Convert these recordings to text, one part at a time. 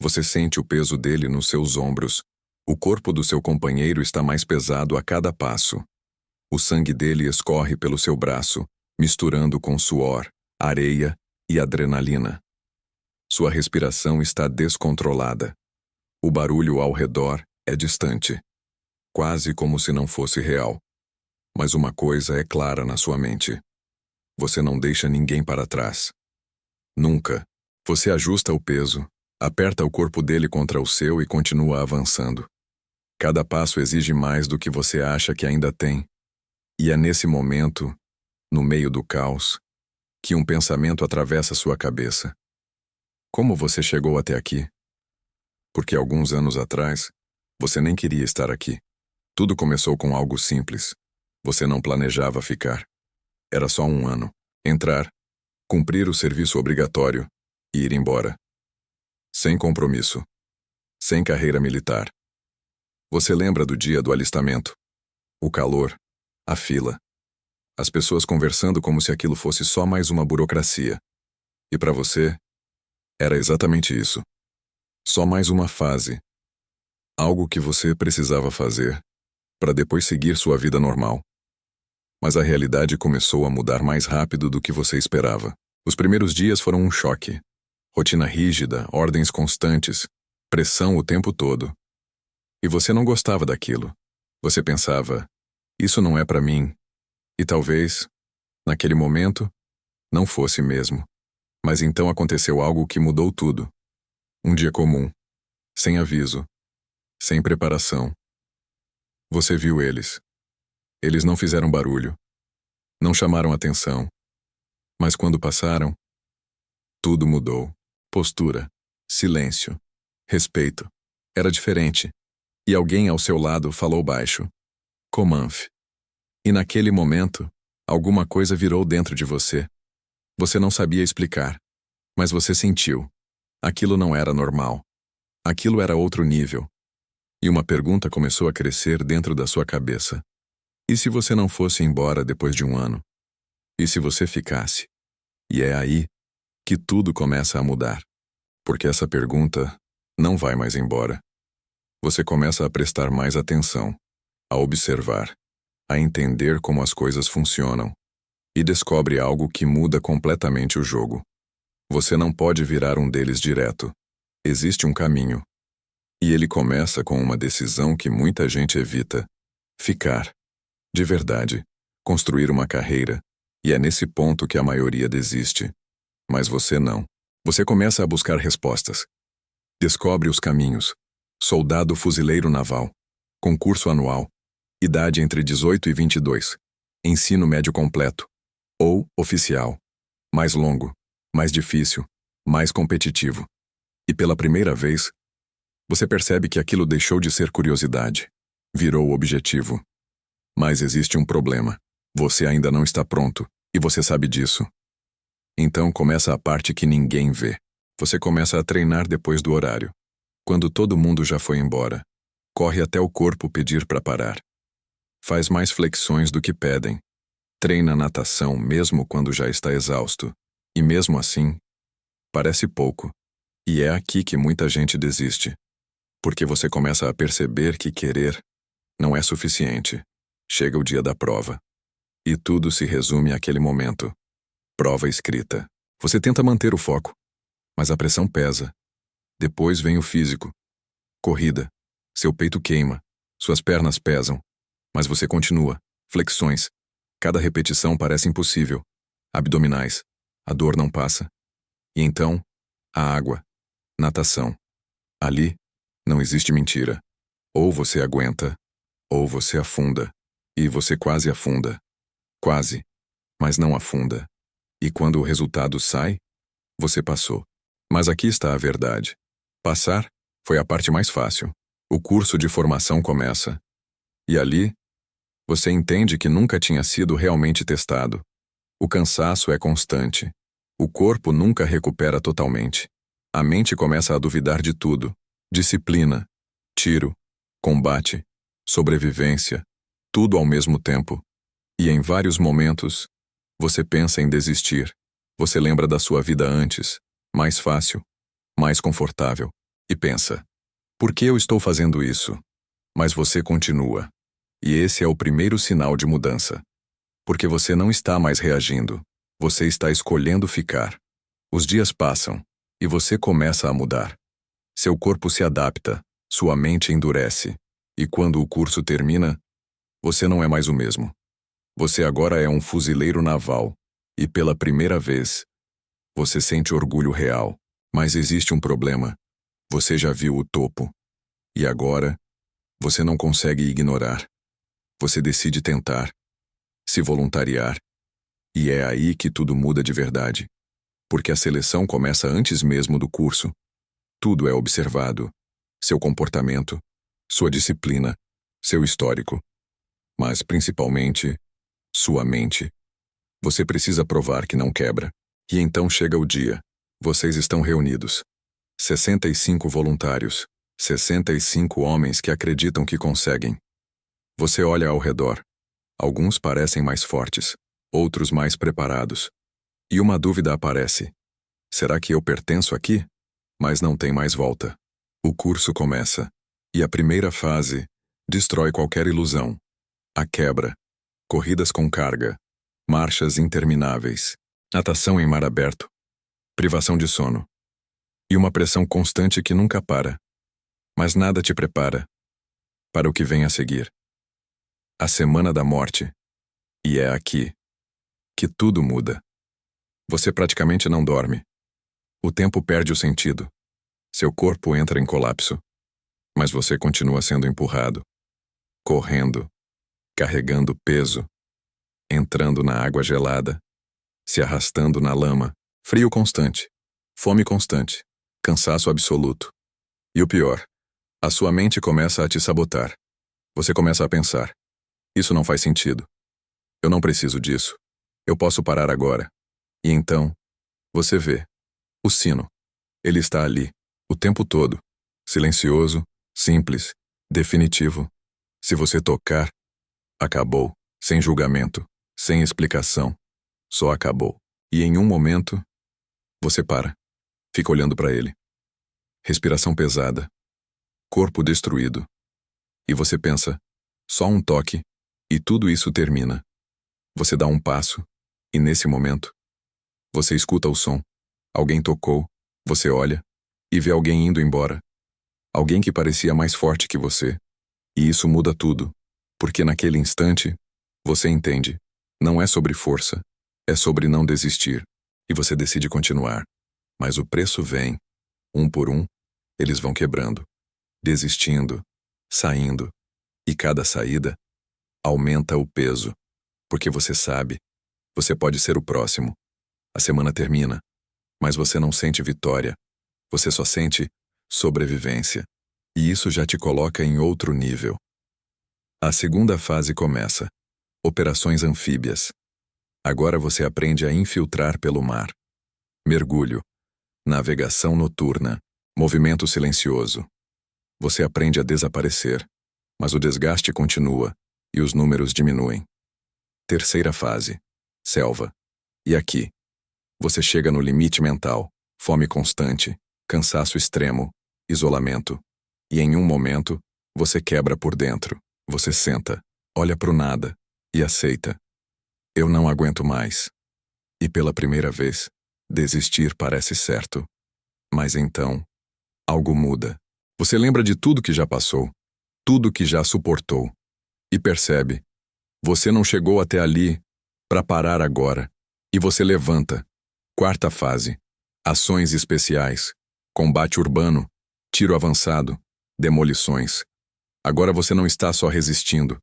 Você sente o peso dele nos seus ombros. O corpo do seu companheiro está mais pesado a cada passo. O sangue dele escorre pelo seu braço, misturando com suor, areia e adrenalina. Sua respiração está descontrolada. O barulho ao redor é distante, quase como se não fosse real. Mas uma coisa é clara na sua mente. Você não deixa ninguém para trás. Nunca. Você ajusta o peso, aperta o corpo dele contra o seu e continua avançando. Cada passo exige mais do que você acha que ainda tem. E é nesse momento, no meio do caos, que um pensamento atravessa sua cabeça. Como você chegou até aqui? Porque alguns anos atrás, você nem queria estar aqui. Tudo começou com algo simples. Você não planejava ficar. Era só um ano. Entrar, cumprir o serviço obrigatório e ir embora. Sem compromisso. Sem carreira militar. Você lembra do dia do alistamento? O calor, a fila. As pessoas conversando como se aquilo fosse só mais uma burocracia. E para você, era exatamente isso. Só mais uma fase. Algo que você precisava fazer para depois seguir sua vida normal. Mas a realidade começou a mudar mais rápido do que você esperava. Os primeiros dias foram um choque. Rotina rígida, ordens constantes, pressão o tempo todo. E você não gostava daquilo. Você pensava, isso não é para mim. E talvez, naquele momento, não fosse mesmo. Mas então aconteceu algo que mudou tudo. Um dia comum, sem aviso, sem preparação. Você viu eles. Eles não fizeram barulho, não chamaram atenção. Mas quando passaram, tudo mudou. Postura, silêncio, respeito. Era diferente. E alguém ao seu lado falou baixo. Comanf. E naquele momento, alguma coisa virou dentro de você. Você não sabia explicar, mas você sentiu. Aquilo não era normal. Aquilo era outro nível. E uma pergunta começou a crescer dentro da sua cabeça. E se você não fosse embora depois de um ano? E se você ficasse? E é aí que tudo começa a mudar. Porque essa pergunta não vai mais embora. Você começa a prestar mais atenção, a observar, a entender como as coisas funcionam. E descobre algo que muda completamente o jogo. Você não pode virar um deles direto. Existe um caminho. E ele começa com uma decisão que muita gente evita. Ficar. De verdade. Construir uma carreira. E é nesse ponto que a maioria desiste. Mas você não. Você começa a buscar respostas. Descobre os caminhos. Soldado fuzileiro naval. Concurso anual. Idade entre 18 e 22. Ensino médio completo. Ou oficial. Mais longo. Mais difícil. Mais competitivo. E pela primeira vez, você percebe que aquilo deixou de ser curiosidade. Virou objetivo. Mas existe um problema. Você ainda não está pronto. E você sabe disso. Então começa a parte que ninguém vê. Você começa a treinar depois do horário. Quando todo mundo já foi embora. Corre até o corpo pedir para parar. Faz mais flexões do que pedem. Treina natação mesmo quando já está exausto. E mesmo assim, parece pouco. E é aqui que muita gente desiste. Porque você começa a perceber que querer não é suficiente. Chega o dia da prova. E tudo se resume àquele momento. Prova escrita. Você tenta manter o foco, mas a pressão pesa. Depois vem o físico. Corrida. Seu peito queima. Suas pernas pesam. Mas você continua. Flexões. Cada repetição parece impossível. Abdominais. A dor não passa. E então, a água. Natação. Ali, não existe mentira. Ou você aguenta, ou você afunda. E você quase afunda. Quase. Mas não afunda. E quando o resultado sai, você passou. Mas aqui está a verdade. Passar foi a parte mais fácil. O curso de formação começa. E ali, você entende que nunca tinha sido realmente testado. O cansaço é constante. O corpo nunca recupera totalmente. A mente começa a duvidar de tudo. Disciplina, tiro, combate, sobrevivência, tudo ao mesmo tempo. E em vários momentos, você pensa em desistir. Você lembra da sua vida antes, mais fácil, mais confortável. E pensa: por que eu estou fazendo isso? Mas você continua. E esse é o primeiro sinal de mudança. Porque você não está mais reagindo. Você está escolhendo ficar. Os dias passam, e você começa a mudar. Seu corpo se adapta, sua mente endurece. E quando o curso termina, você não é mais o mesmo. Você agora é um fuzileiro naval. E pela primeira vez, você sente orgulho real. Mas existe um problema. Você já viu o topo. E agora, você não consegue ignorar. Você decide tentar, se voluntariar. E é aí que tudo muda de verdade. Porque a seleção começa antes mesmo do curso. Tudo é observado. Seu comportamento, sua disciplina, seu histórico. Mas, principalmente, sua mente. Você precisa provar que não quebra. E então chega o dia. Vocês estão reunidos. 65 voluntários. 65 homens que acreditam que conseguem. Você olha ao redor. Alguns parecem mais fortes, outros mais preparados. E uma dúvida aparece. Será que eu pertenço aqui? Mas não tem mais volta. O curso começa. E a primeira fase destrói qualquer ilusão. A quebra. Corridas com carga. Marchas intermináveis. Natação em mar aberto. Privação de sono. E uma pressão constante que nunca para. Mas nada te prepara para o que vem a seguir. A semana da morte. E é aqui que tudo muda. Você praticamente não dorme. O tempo perde o sentido. Seu corpo entra em colapso. Mas você continua sendo empurrado, correndo, carregando peso, entrando na água gelada, se arrastando na lama, frio constante, fome constante, cansaço absoluto. E o pior, a sua mente começa a te sabotar. Você começa a pensar: isso não faz sentido. Eu não preciso disso. Eu posso parar agora. E então, você vê. O sino. Ele está ali, o tempo todo. Silencioso, simples, definitivo. Se você tocar, acabou. Sem julgamento, sem explicação. Só acabou. E em um momento, você para. Fica olhando para ele. Respiração pesada. Corpo destruído. E você pensa: só um toque, e tudo isso termina. Você dá um passo, e nesse momento, você escuta o som. Alguém tocou, você olha, e vê alguém indo embora. Alguém que parecia mais forte que você. E isso muda tudo, porque naquele instante, você entende. Não é sobre força, é sobre não desistir. E você decide continuar. Mas o preço vem. Um por um, eles vão quebrando, desistindo, saindo. E cada saída aumenta o peso. Porque você sabe, você pode ser o próximo. A semana termina, mas você não sente vitória. Você só sente sobrevivência. E isso já te coloca em outro nível. A segunda fase começa. Operações anfíbias. Agora você aprende a infiltrar pelo mar. Mergulho. Navegação noturna. Movimento silencioso. Você aprende a desaparecer. Mas o desgaste continua, e os números diminuem. Terceira fase. Selva. E aqui, você chega no limite mental, fome constante, cansaço extremo, isolamento. E em um momento, você quebra por dentro. Você senta, olha pro nada e aceita. Eu não aguento mais. E pela primeira vez, desistir parece certo. Mas então, algo muda. Você lembra de tudo que já passou, tudo que já suportou. E percebe, você não chegou até ali para parar agora. E você levanta. Quarta fase. Ações especiais. Combate urbano. Tiro avançado. Demolições. Agora você não está só resistindo.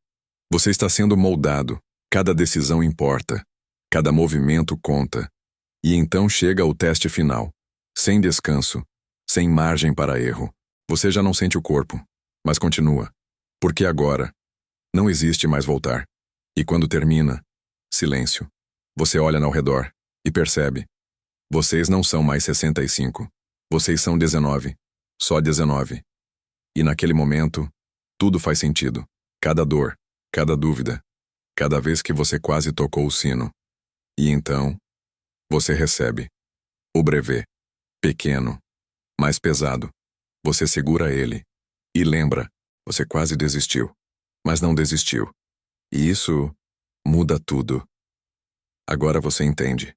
Você está sendo moldado. Cada decisão importa. Cada movimento conta. E então chega o teste final. Sem descanso. Sem margem para erro. Você já não sente o corpo. Mas continua. Porque agora não existe mais voltar. E quando termina, silêncio. Você olha ao redor e percebe. Vocês não são mais 65. Vocês são 19. Só 19. E naquele momento, tudo faz sentido. Cada dor, cada dúvida, cada vez que você quase tocou o sino. E então, você recebe o brevet. Pequeno, mais pesado, Você segura ele. E lembra, você quase desistiu. Mas não desistiu. E isso muda tudo. Agora você entende.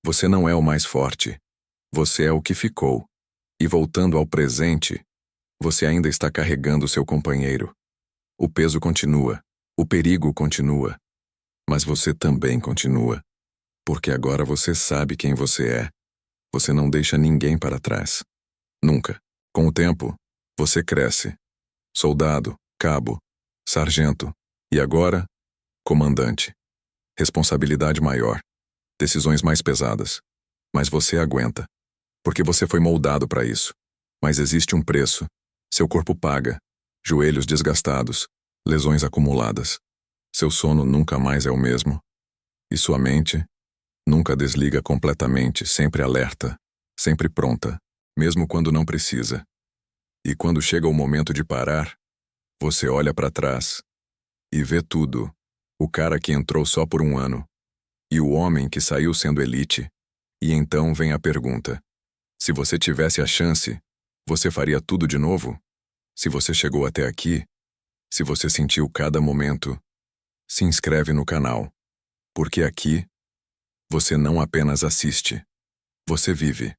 Você não é o mais forte. Você é o que ficou. E voltando ao presente, você ainda está carregando seu companheiro. O peso continua. O perigo continua. Mas você também continua. Porque agora você sabe quem você é. Você não deixa ninguém para trás. Nunca. Com o tempo, você cresce. Soldado, cabo, sargento. E agora, comandante. Responsabilidade maior. Decisões mais pesadas. Mas você aguenta. Porque você foi moldado para isso. Mas existe um preço. Seu corpo paga. Joelhos desgastados. Lesões acumuladas. Seu sono nunca mais é o mesmo. E sua mente nunca desliga completamente, sempre alerta, sempre pronta, mesmo quando não precisa. E quando chega o momento de parar, você olha para trás e vê tudo. O cara que entrou só por um ano. E o homem que saiu sendo elite. E então vem a pergunta. Se você tivesse a chance, você faria tudo de novo? Se você chegou até aqui, se você sentiu cada momento, se inscreve no canal. Porque aqui, você não apenas assiste, você vive.